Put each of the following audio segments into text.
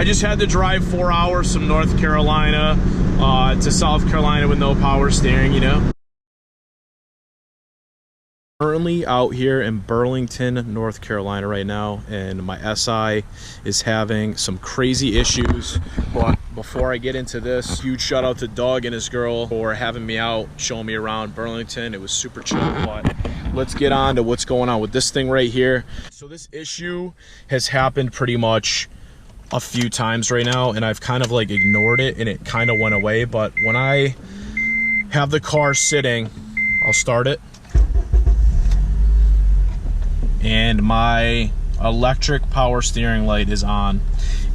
I just had to drive 4 hours from North Carolina to South Carolina with no power steering, you know. Currently out here in Burlington, North Carolina right now, and my SI is having some crazy issues. But before I get into this, huge shout out to Doug and his girl for having me out, showing me around Burlington. It was super chill, but let's get on to what's going on with this thing right here. So this issue has happened pretty much a few times right now, and I've kind of like ignored it and it kind of went away. But when I have the car sitting, I'll start it, and my electric power steering light is on.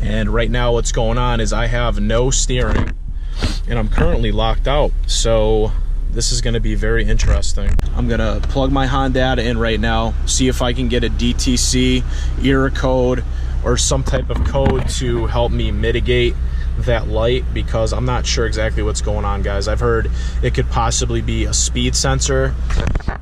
And right now what's going on is I have no steering and I'm currently locked out. So this is gonna be very interesting. I'm gonna plug my Honda in right now, see if I can get a DTC error code or some type of code to help me mitigate that light, because I'm not sure exactly what's going on, guys. I've heard it could possibly be a speed sensor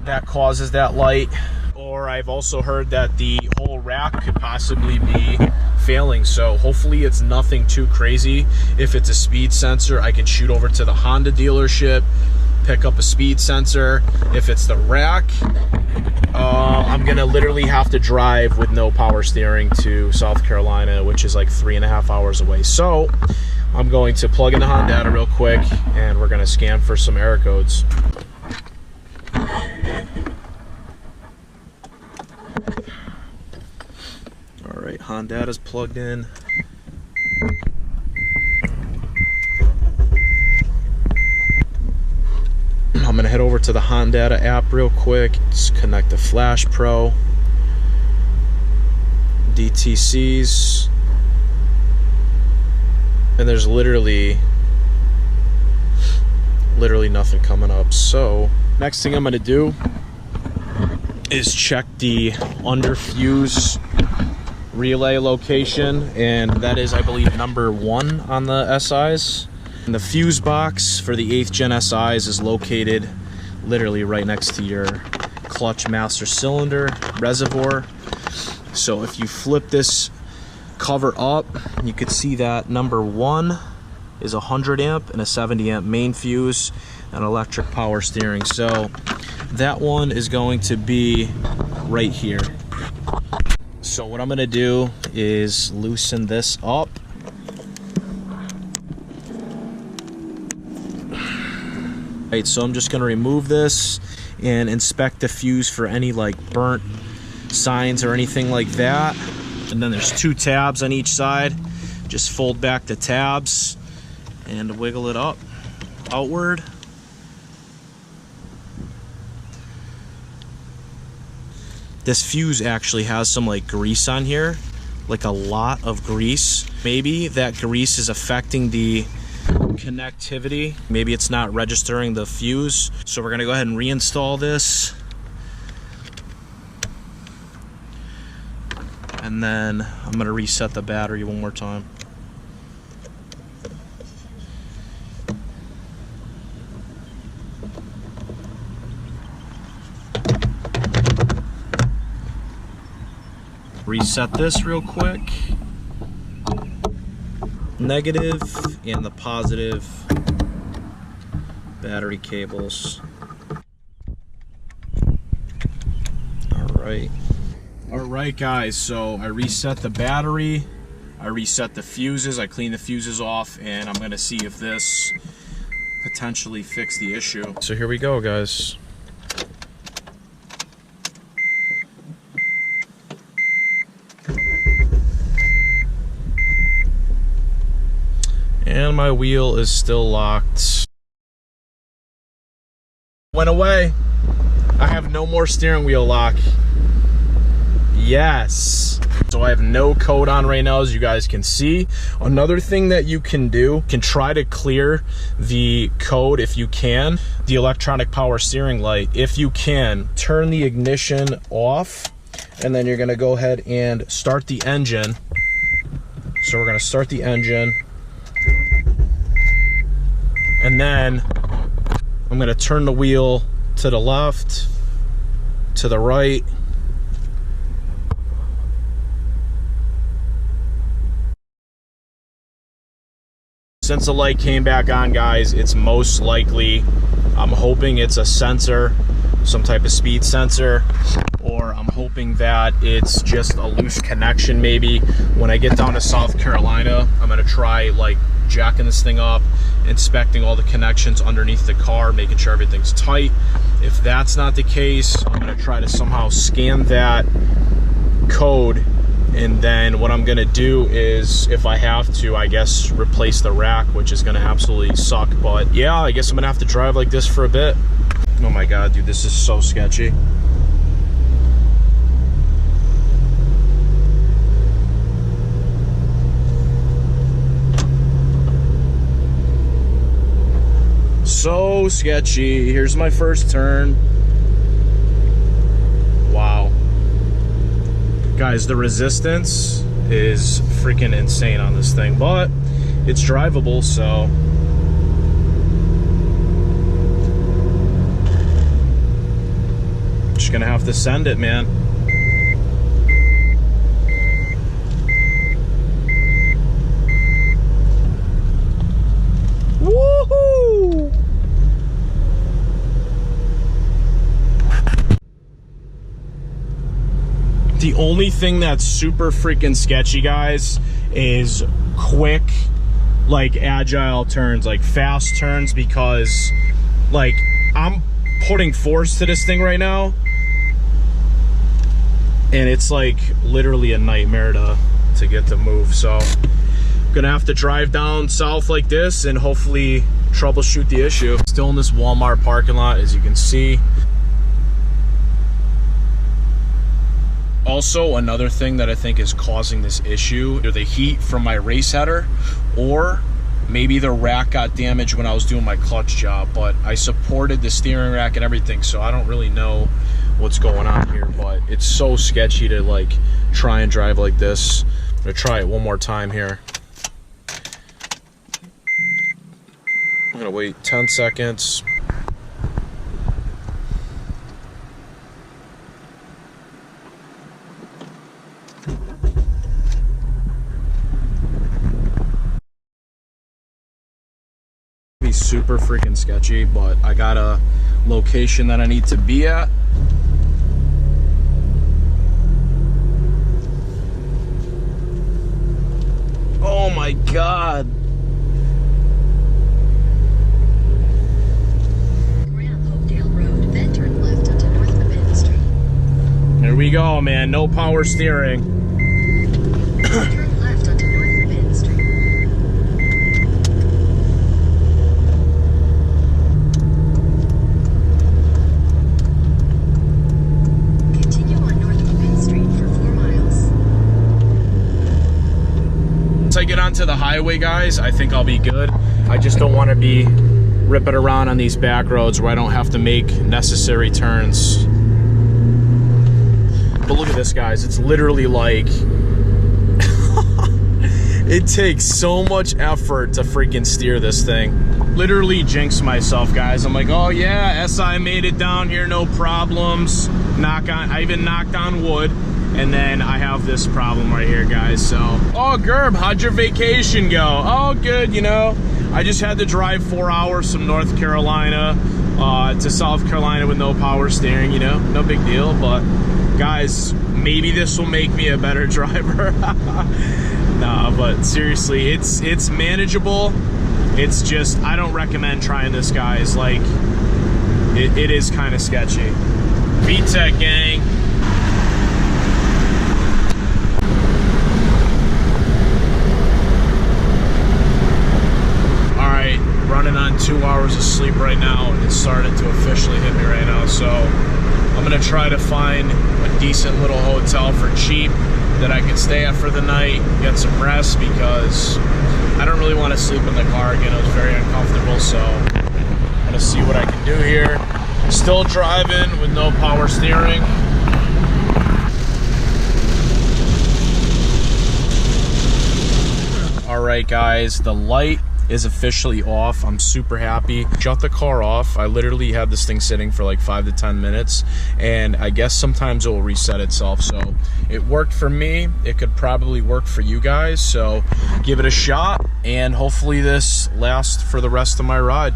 that causes that light, or I've also heard that the whole rack could possibly be failing. So hopefully it's nothing too crazy. If it's a speed sensor, I can shoot over to the Honda dealership, pick up a speed sensor. If it's the rack, I'm gonna literally have to drive with no power steering to South Carolina, which is like 3.5 hours away. So I'm going to plug in the Honda real quick and we're gonna scan for some error codes. All right, Honda is plugged in. I'm gonna head over to the Honda app real quick. Just connect the Flash Pro, DTCs, and there's literally nothing coming up. So next thing I'm gonna do is check the under fuse relay location, and that is, I believe, number 1 on the SIs. And the fuse box for the 8th gen SIs is located literally right next to your clutch master cylinder reservoir. So if you flip this cover up, you could see that number 1 is a 100 amp and a 70 amp main fuse and electric power steering. So that one is going to be right here. So what I'm gonna do is loosen this up. Right, so I'm just gonna remove this and inspect the fuse for any like burnt signs or anything like that. And then there's 2 tabs on each side. Just fold back the tabs and wiggle it up outward. This fuse actually has some like grease on here, like a lot of grease. Maybe that grease is affecting the connectivity. Maybe it's not registering the fuse. So we're gonna go ahead and reinstall this. And then I'm gonna reset the battery one more time. Reset this real quick. Negative and the positive battery cables. Alright guys, so I reset the battery, I reset the fuses, I cleaned the fuses off, and I'm gonna see if this potentially fixed the issue. So here we go, guys. And my wheel is still locked. Went away. I have no more steering wheel lock. Yes. So I have no code on right now, as you guys can see. Another thing that you can do, can try to clear the code if you can. The electronic power steering light, if you can, turn the ignition off, and then you're gonna go ahead and start the engine. So we're gonna start the engine. And then I'm gonna turn the wheel to the left, to the right, Since the light came back on, guys, it's most likely, I'm hoping it's a sensor, some type of speed sensor, or I'm hoping that it's just a loose connection maybe. When I get down to South Carolina, I'm gonna try like jacking this thing up, inspecting all the connections underneath the car, making sure everything's tight. If that's not the case, I'm gonna try to somehow scan that code, and then what I'm gonna do is, if I have to, I guess replace the rack, which is gonna absolutely suck. But yeah, I guess I'm gonna have to drive like this for a bit. Oh my god, dude, this is so sketchy. So sketchy. Here's my first turn. Wow. Guys, the resistance is freaking insane on this thing, but it's drivable, so. Just gonna have to send it, man. Woohoo! The only thing that's super freaking sketchy, guys, is quick, like agile turns, like fast turns, because like I'm putting force to this thing right now, and it's like literally a nightmare to get to move. So I'm gonna have to drive down south like this and hopefully troubleshoot the issue. Still in this Walmart parking lot, as you can see. Also, another thing that I think is causing this issue, either the heat from my race header, or maybe the rack got damaged when I was doing my clutch job. But I supported the steering rack and everything, so I don't really know what's going on here. But it's so sketchy to like try and drive like this. I'm gonna try it one more time here. I'm gonna wait 10 seconds. Super freaking sketchy, but I got a location that I need to be at. Oh my god. There we go, man. No power steering. Turn left onto North Main Street. Continue on North Main Street for 4 miles. Once I get onto the highway, guys, I think I'll be good. I just don't want to be ripping around on these back roads where I don't have to make necessary turns. But look at this, guys. It's literally like it takes so much effort to freaking steer this thing. Literally jinxed myself, guys. I'm like, oh yeah, SI made it down here, no problems. I even knocked on wood, and then I have this problem right here, guys. So, oh Gerb, how'd your vacation go? Oh, good, you know. I just had to drive 4 hours from North Carolina to South Carolina with no power steering, you know, no big deal. But guys, maybe this will make me a better driver. Nah, but seriously, it's manageable. It's just, I don't recommend trying this, guys. Like, it is kind of sketchy. VTech gang. All right, running on 2 hours of sleep right now. It's starting to officially hit me right now, so I'm gonna try to find a decent little hotel for cheap that I can stay at for the night, get some rest, because I don't really want to sleep in the car again. It was very uncomfortable, so I'm gonna see what I can do here. Still driving with no power steering. All right, guys, the light is officially off. I'm super happy. Shut the car off. I literally had this thing sitting for like 5 to 10 minutes, and I guess sometimes it will reset itself. So it worked for me. It could probably work for you guys. So give it a shot, and hopefully this lasts for the rest of my ride.